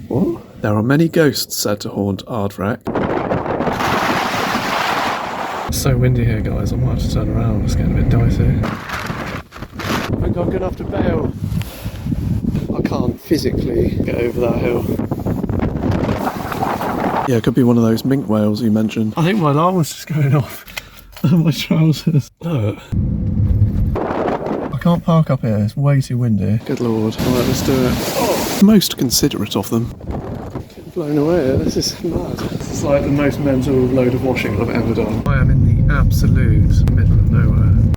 What? There are many ghosts said to haunt Ardvreck. It's so windy here, guys, I might have to turn around, it's getting a bit dicey. I think I'm good enough to bail. I can't physically get over that hill. Yeah, it could be one of those minke whales you mentioned. I think my alarm was just going off. My trousers. Look. I can't park up here, it's way too windy. Good lord. Alright, let's do it. Oh. Most considerate of them. Getting blown away here, this is mad. This is like the most mental load of washing I've ever done. I am in the absolute middle of nowhere.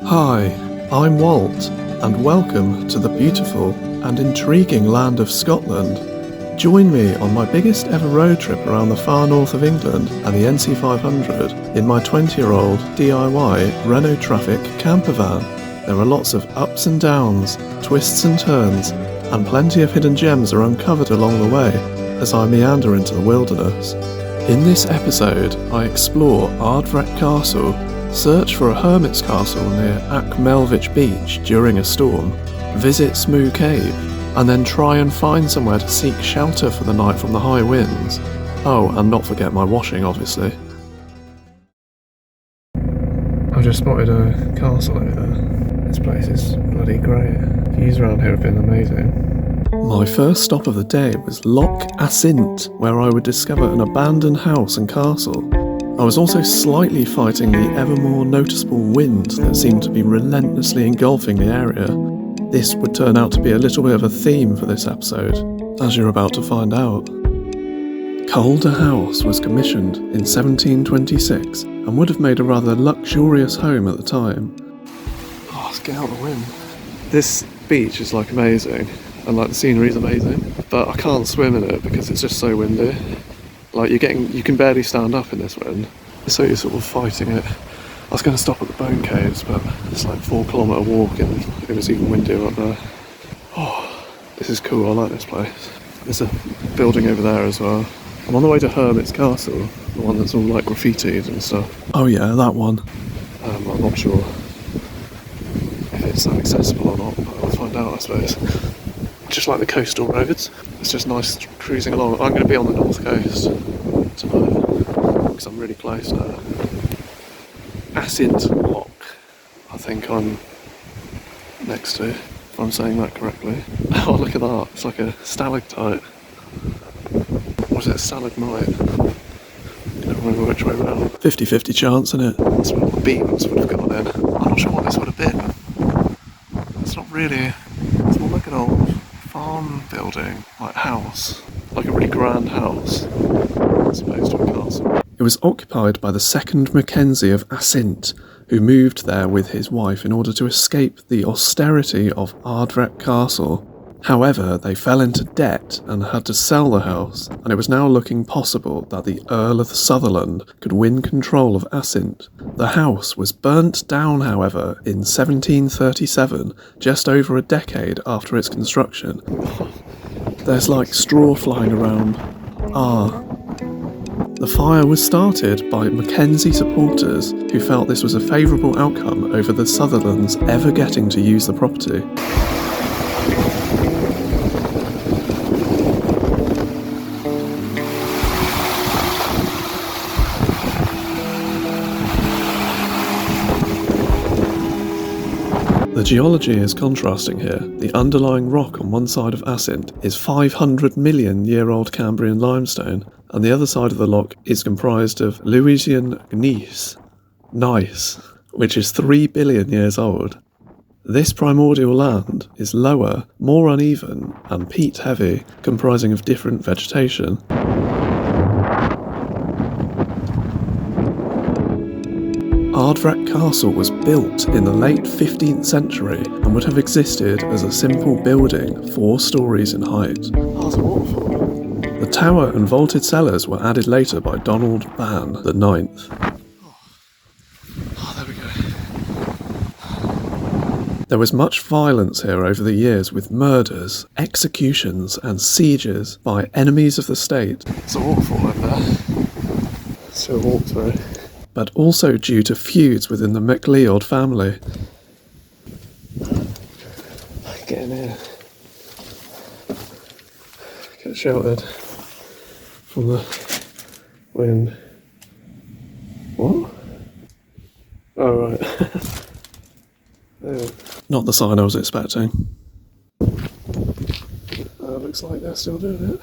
Hi, I'm Walt, and welcome to the beautiful and intriguing land of Scotland. Join me on my biggest ever road trip around the far north of England and the NC500 in my 20-year-old DIY Renault Trafic camper van. There are lots of ups and downs, twists and turns, and plenty of hidden gems are uncovered along the way as I meander into the wilderness. In this episode, I explore Ardvreck Castle, search for a hermit's castle near Achmelvich Beach during a storm, visit Smoo Cave, and then try and find somewhere to seek shelter for the night from the high winds. Oh, and not forget my washing, obviously. I've just spotted a castle over there. This place is bloody great. Views around here have been amazing. My first stop of the day was Loch Assynt, where I would discover an abandoned house and castle. I was also slightly fighting the ever more noticeable wind that seemed to be relentlessly engulfing the area. This would turn out to be a little bit of a theme for this episode, as you're about to find out. Calder House was commissioned in 1726 and would have made a rather luxurious home at the time. Oh, let's get out of the wind. This beach is like amazing, and like the scenery is amazing, but I can't swim in it because it's just so windy. Like you can barely stand up in this wind, so you're sort of fighting it. I was going to stop at the Bone Caves, but it's like a 4-kilometre walk and it was even windier up there. Oh, this is cool, I like this place. There's a building over there as well. I'm on the way to Hermit's Castle, the one that's all like graffitied and stuff. Oh yeah, that one. I'm not sure if it's that accessible or not, but I'll find out I suppose. Just like the coastal roads, it's just nice cruising along. I'm going to be on the north coast tonight, because I'm really close now. Assynt Loch, I think I'm next to, if I'm saying that correctly. Oh, look at that, it's like a stalactite. Or is it a stalagmite? I don't remember which way around. 50-50 chance, isn't it? That's where all the beams would have gone in. I'm not sure what this would have been. It's not really, it's more like an old farm building, like house. Like a really grand house, as opposed to a castle. It was occupied by the second Mackenzie of Assynt, who moved there with his wife in order to escape the austerity of Ardvreck Castle. However, they fell into debt and had to sell the house, and it was now looking possible that the Earl of Sutherland could win control of Assynt. The house was burnt down, however, in 1737, just over a decade after its construction. There's like straw flying around. The fire was started by Mackenzie supporters who felt this was a favourable outcome over the Sutherlands ever getting to use the property. The geology is contrasting here. The underlying rock on one side of Assynt is 500 million year old Cambrian limestone, and the other side of the loch is comprised of Louisian gneiss, which is 3 billion years old. This primordial land is lower, more uneven, and peat heavy, comprising of different vegetation. Ardvreck Castle was built in the late 15th century and would have existed as a simple building 4 stories in height. Oh, it's a waterfall. The tower and vaulted cellars were added later by Donald Ban IX. Oh, there we go. There was much violence here over the years, with murders, executions and sieges by enemies of the state. It's a waterfall over there. So walk through. But also due to feuds within the MacLeod family. Get in here. sheltered from the wind. What? Oh, right. Yeah. Not the sign I was expecting. Looks like they're still doing it.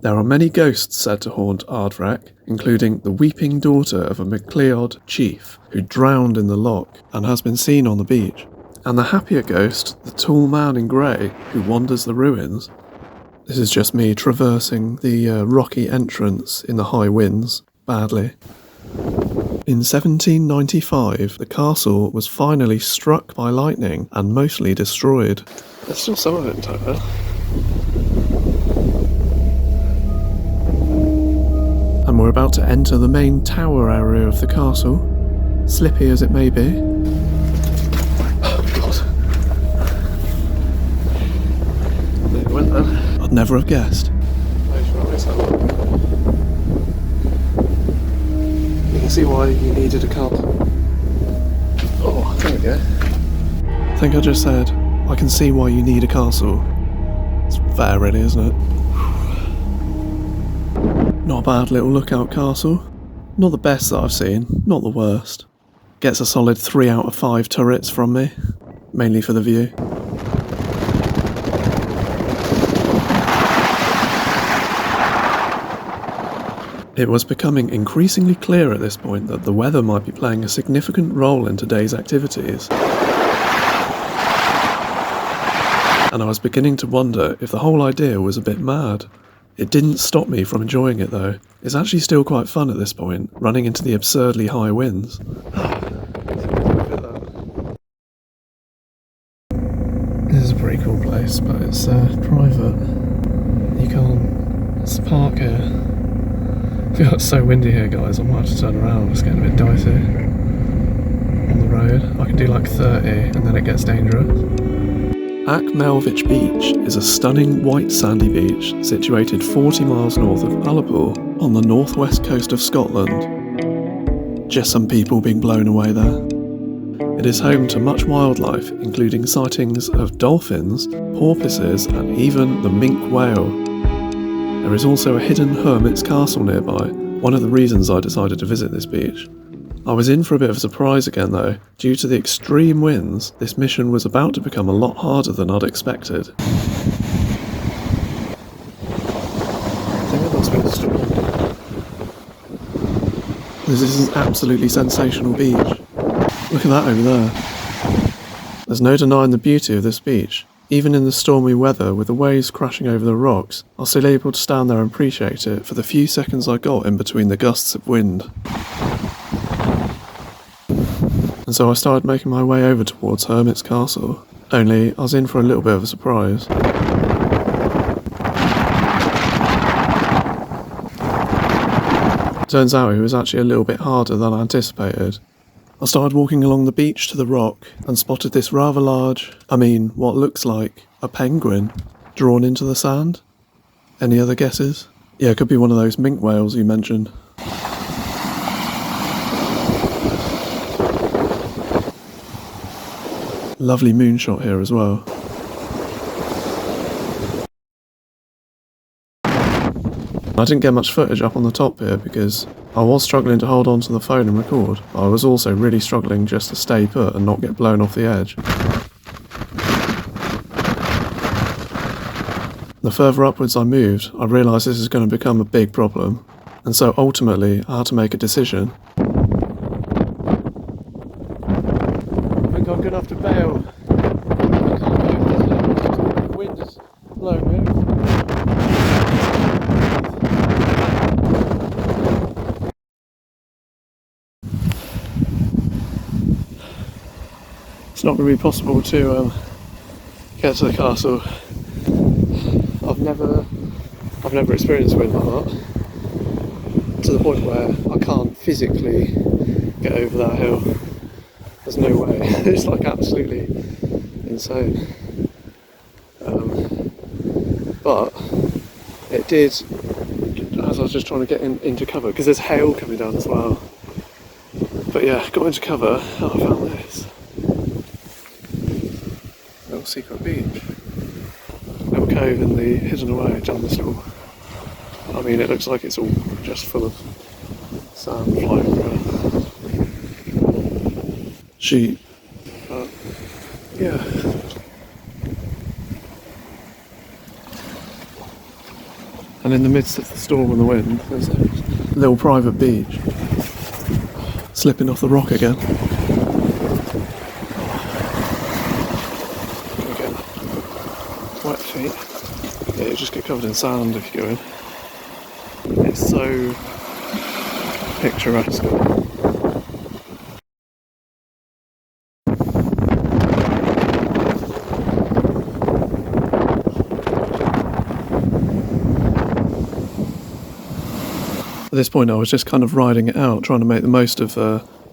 There are many ghosts said to haunt Ardrech, including the weeping daughter of a MacLeod chief who drowned in the loch and has been seen on the beach, and the happier ghost, the tall man in grey, who wanders the ruins. This is just me traversing the rocky entrance in the high winds, badly. In 1795, the castle was finally struck by lightning and mostly destroyed. There's still some of it in total. And we're about to enter the main tower area of the castle, slippy as it may be. Oh god. There it went then. I'd never have guessed. You can see why you needed a cub. Oh, there we go. I think I just said, I can see why you need a castle. It's fair really, isn't it? Not a bad little lookout castle. Not the best that I've seen, not the worst. Gets a solid 3 out of 5 turrets from me, mainly for the view. It was becoming increasingly clear at this point that the weather might be playing a significant role in today's activities. And I was beginning to wonder if the whole idea was a bit mad. It didn't stop me from enjoying it though. It's actually still quite fun at this point, running into the absurdly high winds. This is a pretty cool place, but it's private. You can't park here. I feel it's so windy here, guys. I might have to turn around. It's getting a bit dicey on the road. I can do like 30 and then it gets dangerous. Achmelvich Beach is a stunning white sandy beach situated 40 miles north of Ullapool on the northwest coast of Scotland. Just some people being blown away there. It is home to much wildlife, including sightings of dolphins, porpoises and even the minke whale. There is also a hidden hermit's castle nearby, one of the reasons I decided to visit this beach. I was in for a bit of a surprise again though. Due to the extreme winds, this mission was about to become a lot harder than I'd expected. I think I lost a bit of storm. This is an absolutely sensational beach. Look at that over there. There's no denying the beauty of this beach. Even in the stormy weather with the waves crashing over the rocks, I was still able to stand there and appreciate it for the few seconds I got in between the gusts of wind. And so I started making my way over towards Hermit's Castle, only I was in for a little bit of a surprise. Turns out it was actually a little bit harder than I anticipated. I started walking along the beach to the rock and spotted this rather large, what looks like a penguin, drawn into the sand. Any other guesses? Yeah, it could be one of those minke whales you mentioned. Lovely moonshot here as well. I didn't get much footage up on the top here because I was struggling to hold on to the phone and record, but I was also really struggling just to stay put and not get blown off the edge. The further upwards I moved, I realised this is going to become a big problem, and so ultimately I had to make a decision. I think I'm going to have to bail. I can't go. The wind is blowing me. It's not going to be possible to get to the castle. I've never experienced wind like that, to the point where I can't physically get over that hill. There's no way. It's like absolutely insane. But it did, as I was just trying to get into cover, because there's hail coming down as well. But yeah, got into cover and I found this little secret beach. Little cove in the hidden away down this little... I mean, it looks like it's all just full of sand flying around. Sheep. But, yeah. And in the midst of the storm and the wind, there's a little private beach. Slipping off the rock again. Again. Wet feet. Yeah, you just get covered in sand if you go in. It's so picturesque. At this point I was just kind of riding it out, trying to make the most of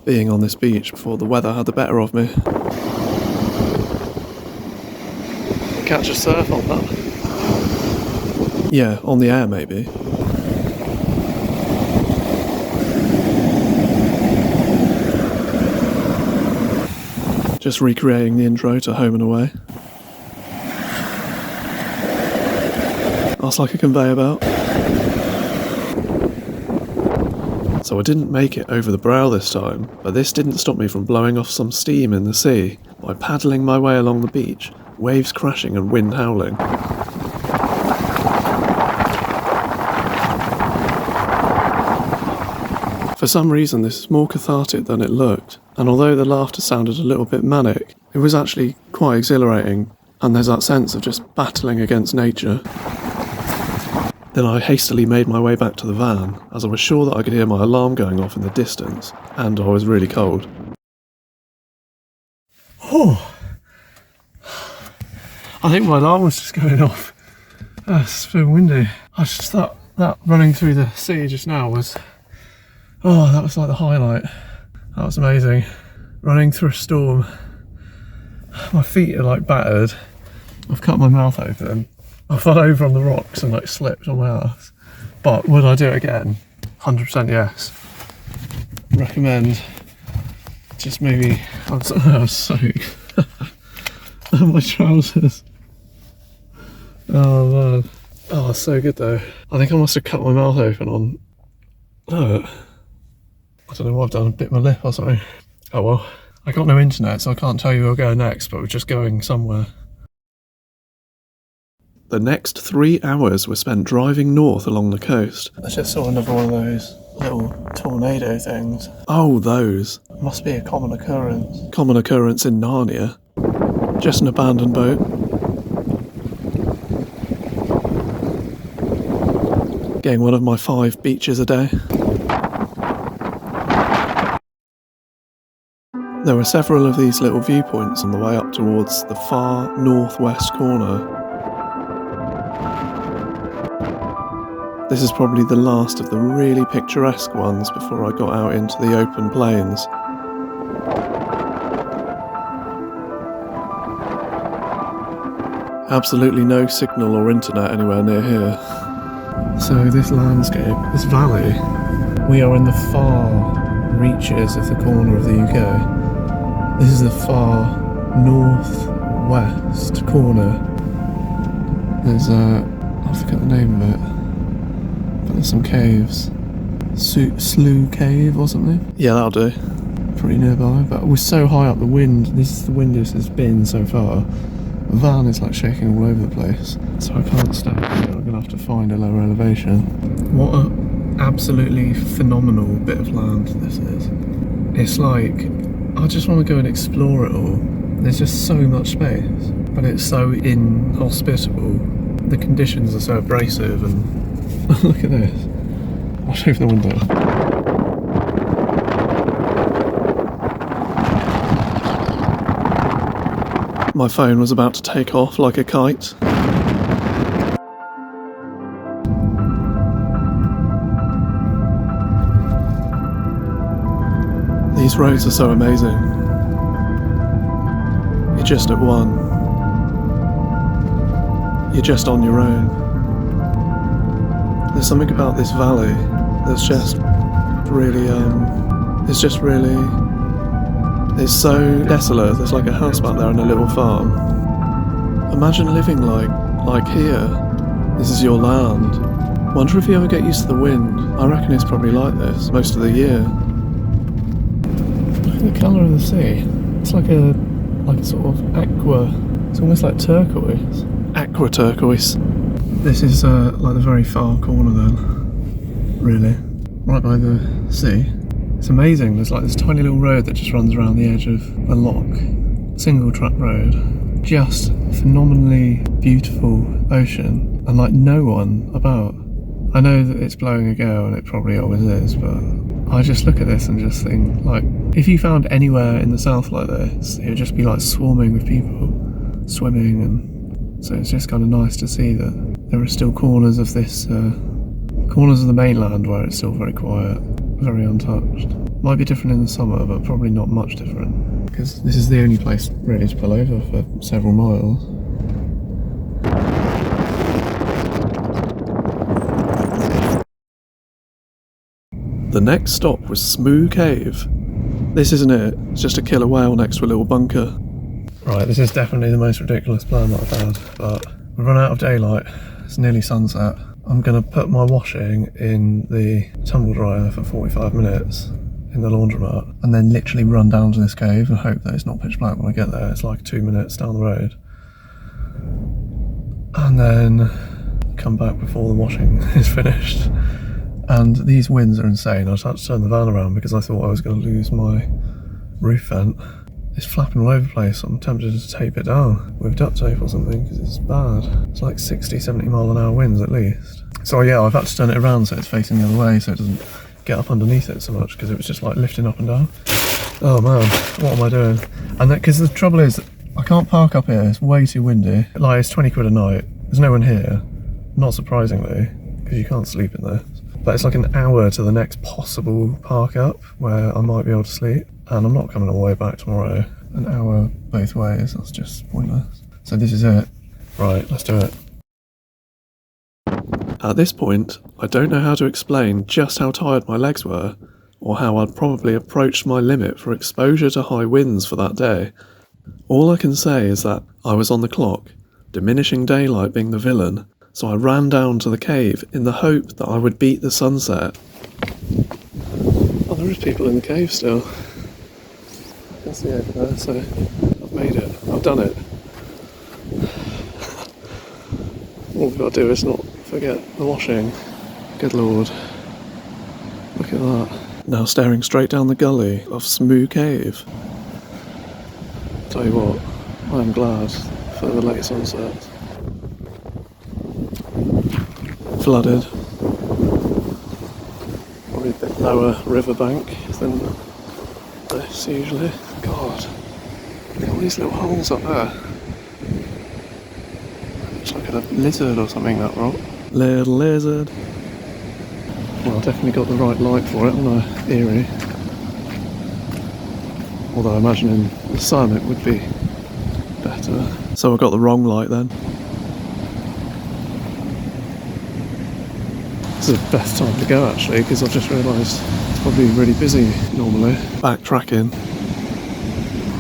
being on this beach before the weather had the better of me. Catch a surf on that? Yeah, on the air maybe. Just recreating the intro to Home and Away. That's like a conveyor belt. So I didn't make it over the brow this time, but this didn't stop me from blowing off some steam in the sea by paddling my way along the beach, waves crashing and wind howling. For some reason this is more cathartic than it looked, and although the laughter sounded a little bit manic, it was actually quite exhilarating, and there's that sense of just battling against nature. Then I hastily made my way back to the van, as I was sure that I could hear my alarm going off in the distance, and I was really cold. Oh, I think my alarm was just going off. It's been windy. I just thought that running through the sea just now was... Oh, that was like the highlight. That was amazing. Running through a storm. My feet are like battered. I've cut my mouth open. I fell over on the rocks and like slipped on my ass. But would I do it again? 100% yes. Recommend. Just maybe... I was soaked. My trousers. Oh man. Oh, it's so good though. I think I must have cut my mouth open on... No. I don't know what I've done, bit my lip or something. Oh well. I got no internet, so I can't tell you where we're going next, but we're just going somewhere. The next 3 hours were spent driving north along the coast. I just saw another one of those little tornado things. Oh, those. Must be a common occurrence. Common occurrence in Narnia. Just an abandoned boat. Getting one of my 5 beaches a day. There were several of these little viewpoints on the way up towards the far northwest corner. This is probably the last of the really picturesque ones before I got out into the open plains. Absolutely no signal or internet anywhere near here. So this landscape, this valley, we are in the far reaches of the corner of the UK. This is the far northwest corner. There's I forget the name of it. But there's some caves. Slough Cave or something? Yeah, that'll do. Pretty nearby, but we're so high up the wind. This is the windiest it's been so far. The van is like shaking all over the place, so I can't stay here. I'm gonna have to find a lower elevation. What an absolutely phenomenal bit of land this is. It's like, I just want to go and explore it all. There's just so much space, but it's so inhospitable. The conditions are so abrasive and look at this. I'll show you the window. My phone was about to take off like a kite. These roads are so amazing. You're just at one. You're just on your own. There's something about this valley that's just really, it's so desolate. There's like a house back there and a little farm. Imagine living like here. This is your land. Wonder if you ever get used to the wind. I reckon it's probably like this most of the year. Look at the colour of the sea. It's like a sort of aqua. It's almost like turquoise. Aqua turquoise. This is like the very far corner then, really. Right by the sea. It's amazing, there's like this tiny little road that just runs around the edge of a loch. Single track road. Just phenomenally beautiful ocean and like no one about. I know that it's blowing a gale and it probably always is, but I just look at this and just think, like, if you found anywhere in the south like this, it would just be like swarming with people swimming, and so it's just kind of nice to see that there are still corners of this, corners of the mainland where it's still very quiet, very untouched. Might be different in the summer, but probably not much different, because this is the only place really to pull over for several miles. The next stop was Smoo Cave. This isn't it, it's just a killer whale next to a little bunker. Right, this is definitely the most ridiculous plan that I've had, but we've run out of daylight, it's nearly sunset. I'm going to put my washing in the tumble dryer for 45 minutes in the laundromat, and then literally run down to this cave and hope that it's not pitch black when I get there. It's like 2 minutes down the road. And then come back before the washing is finished. And these winds are insane. I just had to turn the van around because I thought I was going to lose my roof vent. It's flapping all over the place. I'm tempted to tape it down with duct tape or something because it's bad. It's like 60, 70 mile an hour winds at least. So yeah, I've had to turn it around so it's facing the other way so it doesn't get up underneath it so much, because it was just like lifting up and down. Oh man, what am I doing? And because the trouble is, I can't park up here. It's way too windy. Like, it's 20 quid a night. There's no one here, not surprisingly, because you can't sleep in there. But it's like an hour to the next possible park up where I might be able to sleep, and I'm not coming all the way back tomorrow. An hour both ways, that's just pointless. So this is it. Right, let's do it. At this point, I don't know how to explain just how tired my legs were, or how I'd probably approached my limit for exposure to high winds for that day. All I can say is that I was on the clock, diminishing daylight being the villain, so I ran down to the cave in the hope that I would beat the sunset. Oh, there is people in the cave still. I can see over there, so I've made it. I've done it. All we've got to do is not forget the washing. Good lord. Look at that. Now staring straight down the gully of Smoo Cave. Tell you what, I am glad for the late sunset. Flooded. Probably a bit lower riverbank than this usually. God, look at all these little holes up there. It's like a lizard or something, that rock. Little lizard. Well, I definitely got the right light for it, haven't I? Eerie. Although I imagine in the sun it would be better. So I got the wrong light then. This is the best time to go actually, because I've just realised it's probably really busy normally. Backtracking.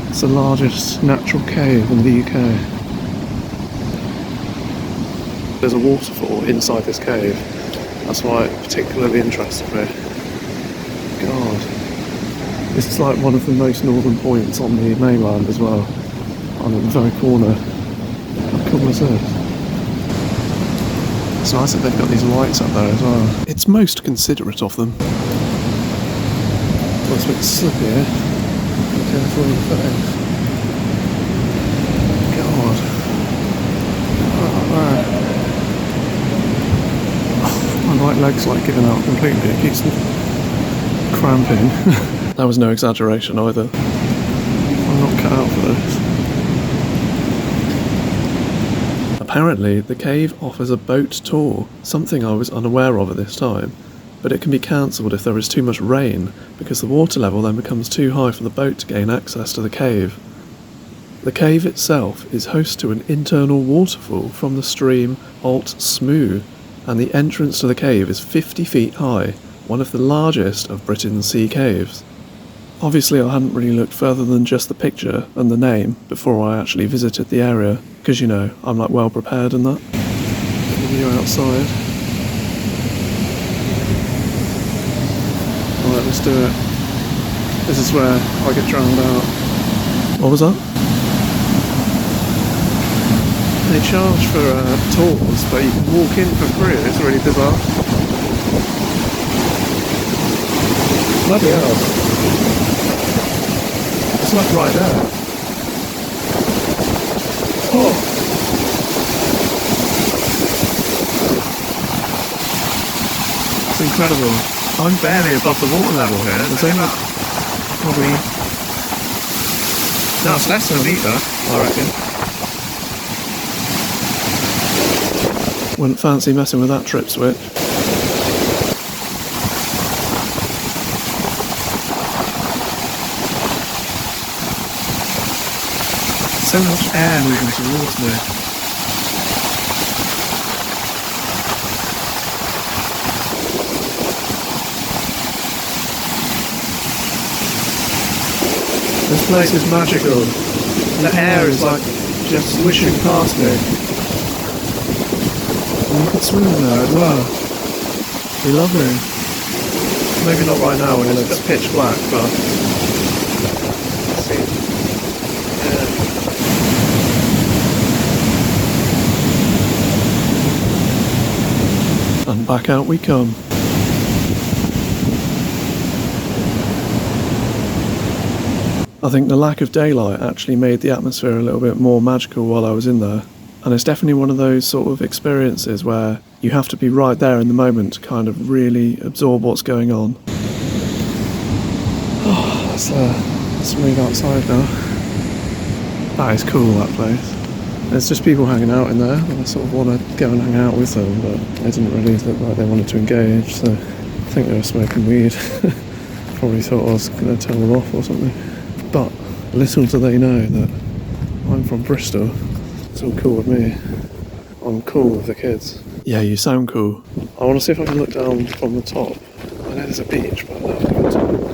It's the largest natural cave in the UK. There's a waterfall inside this cave. That's why it particularly interested me. God. This is like one of the most northern points on the mainland as well. On the very corner. How cool is this? It's nice that they've got these lights up there as well. It's most considerate of them. Well, it's a bit slippy here. Be careful with your foot. God. Oh, my right leg's like giving out completely. It keeps cramping. That was no exaggeration either. I'm not cut out for this. Apparently, the cave offers a boat tour, something I was unaware of at this time, but it can be cancelled if there is too much rain, because the water level then becomes too high for the boat to gain access to the cave. The cave itself is host to an internal waterfall from the stream Alt Smoo, and the entrance to the cave is 50 feet high, one of the largest of Britain's sea caves. Obviously I hadn't really looked further than just the picture and the name before I actually visited the area, because you know, I'm like well prepared and that. The view outside. Alright, let's do it. This is where I get drowned out. What was that? They charge for tours, but you can walk in for free. It's really bizarre. Bloody hell. It's like right there. Oh! It's incredible. I'm barely above the water level here. There's only probably... No, it's less than a metre, I reckon. Wouldn't fancy messing with that trip switch. So much air moving towards me. This place is magical. The air is like just swishing past me. And you can swim in there as well. It'd be lovely. Maybe not right now when it's pitch black, but... Let's see. And back out we come. I think the lack of daylight actually made the atmosphere a little bit more magical while I was in there. And it's definitely one of those sort of experiences where you have to be right there in the moment to kind of really absorb what's going on. Oh, let's move outside now. That is cool, that place. There's just people hanging out in there, and I sort of want to go and hang out with them, but they didn't really look like they wanted to engage, so I think they were smoking weed. Probably thought I was going to tell them off or something. But little do they know that I'm from Bristol. It's all cool with me. I'm cool with the kids. Yeah, you sound cool. I want to see if I can look down from the top. I know there's a beach, but I don't know.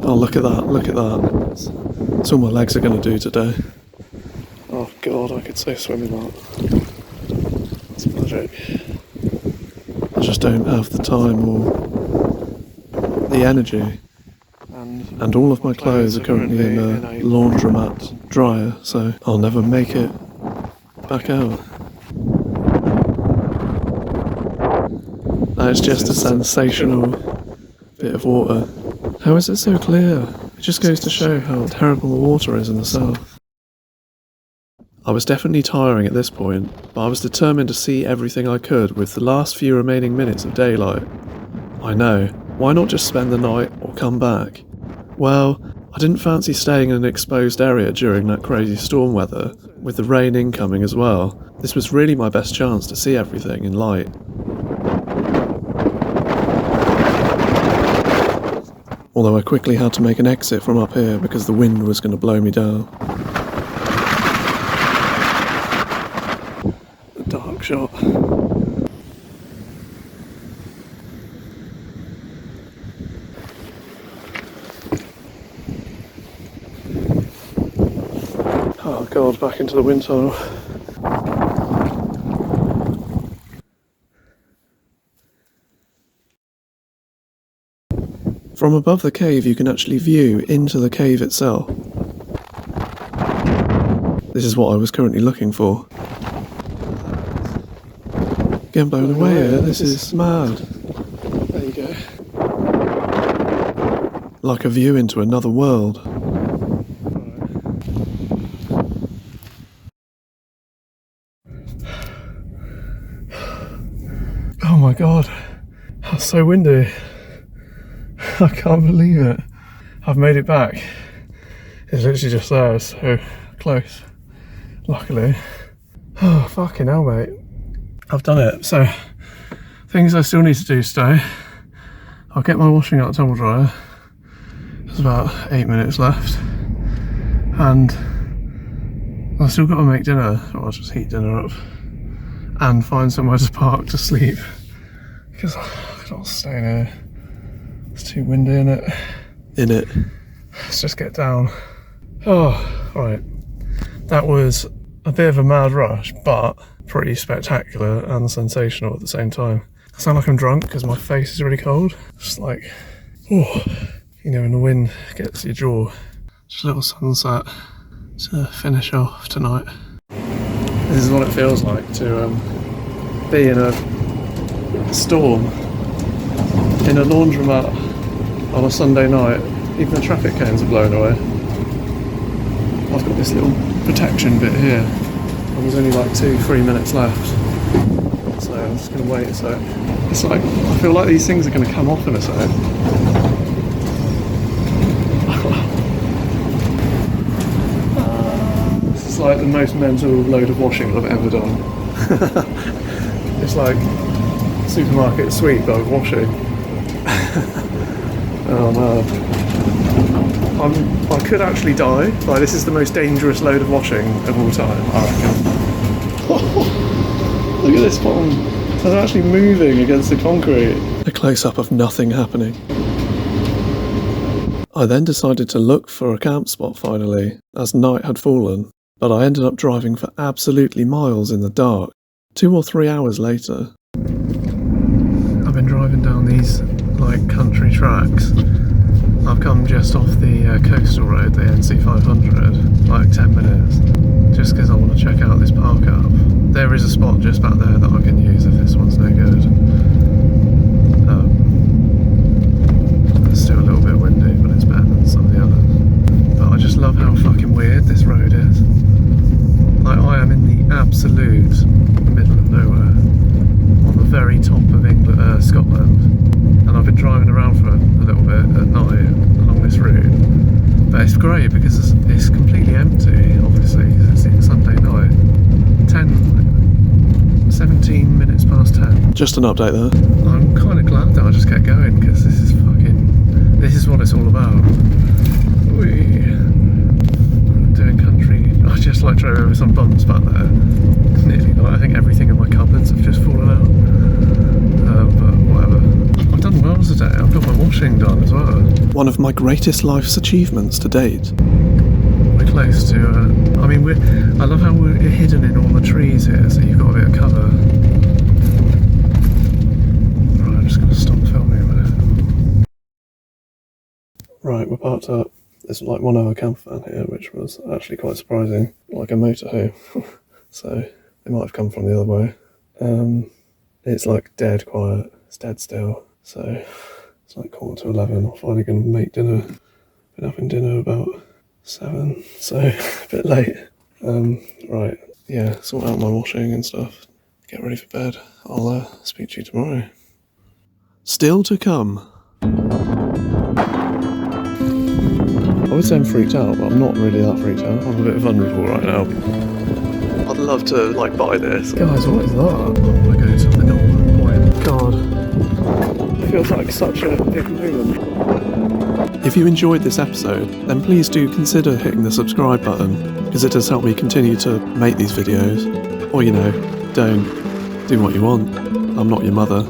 Oh, look at that, look at that. That's all my legs are going to do today. Oh god, I could so swim in that. It's magic. I just don't have the time or the energy. And all of my clothes are currently in a laundromat dryer, so I'll never make it back out. That is just a sensational bit of water. How is it so clear? It just goes to show how terrible the water is in the south. I was definitely tiring at this point, but I was determined to see everything I could with the last few remaining minutes of daylight. I know, why not just spend the night or come back? Well, I didn't fancy staying in an exposed area during that crazy storm weather, with the rain incoming as well. This was really my best chance to see everything in light. Although I quickly had to make an exit from up here because the wind was going to blow me down. A dark shot. Oh god, back into the wind tunnel. From above the cave you can actually view into the cave itself. This is what I was currently looking for. Getting blown away here, this is mad. There you go. Like a view into another world. Oh my god, that's so windy. I can't believe it. I've made it back. It's literally just there, it's so close. Luckily. Oh, fucking hell, mate. I've done it. So, things I still need to do today. I'll get my washing out tumble dryer. There's about 8 minutes left. And I've still got to make dinner, or I'll just heat dinner up and find somewhere to park to sleep, because I can't stay in here. It's too windy, innit? Let's just get down. Oh, right. That was a bit of a mad rush, but pretty spectacular and sensational at the same time. I sound like I'm drunk because my face is really cold. Just like, oh, you know, when the wind gets your jaw. Just a little sunset to finish off tonight. This is what it feels like to be in a storm in a laundromat on a Sunday night. Even the traffic cones are blown away. I've got this little protection bit here, and there's only like 2-3 minutes left, so I'm just going to wait a sec. It's like, I feel like these things are going to come off in a sec. This is like the most mental load of washing I've ever done. It's like supermarket sweep, but with washing. Oh no. I could actually die. Like, this is the most dangerous load of washing of all time, I reckon. Look at this bottom. It's actually moving against the concrete. A close-up of nothing happening. I then decided to look for a camp spot finally, as night had fallen, but I ended up driving for absolutely miles in the dark. 2 or 3 hours later. I've been driving down these, like, country tracks. I've come just off the coastal road, the NC 500, like 10 minutes, just because I want to check out this park up. There is a spot just back there that I can use if this one's no good. It's still a little bit windy, but it's better than some of the others. But I just love how fucking weird this road is. Like, I am in the absolute middle of nowhere, on the very top of England, Scotland. And I've been driving around for a little bit at night along this route, but it's great because it's completely empty, obviously, because it's Sunday night. 17 minutes past 10. Just an update there. I'm kind of glad that I just kept going, because this is what it's all about. Doing country. I just like drove over some bumps back there. Nearly, like, I think everything in my cupboards have just fallen out. But whatever. I've done well today. I've got my washing done as well. One of my greatest life's achievements to date. We're close to, I love how we're hidden in all the trees here, so you've got a bit of cover. Right, I'm just going to stop filming a minute. Right, we're parked up. There's like one other camper van here, which was actually quite surprising, like a motorhome. So they might have come from the other way. It's like dead quiet. It's dead still. So it's like 11:15. I'm finally going to make dinner. Been having dinner about 7, so a bit late. Right, yeah, sort out my washing and stuff. Get ready for bed. I'll speak to you tomorrow. Still to come. I would say I'm freaked out, but I'm not really that freaked out. I'm a bit vulnerable right now. I'd love to, like, buy this. Guys, what is that? I want to go to the Northern Point. God. It feels like such a big moment. If you enjoyed this episode, then please do consider hitting the subscribe button, because it does help me continue to make these videos. Or, you know, don't. Do what you want. I'm not your mother.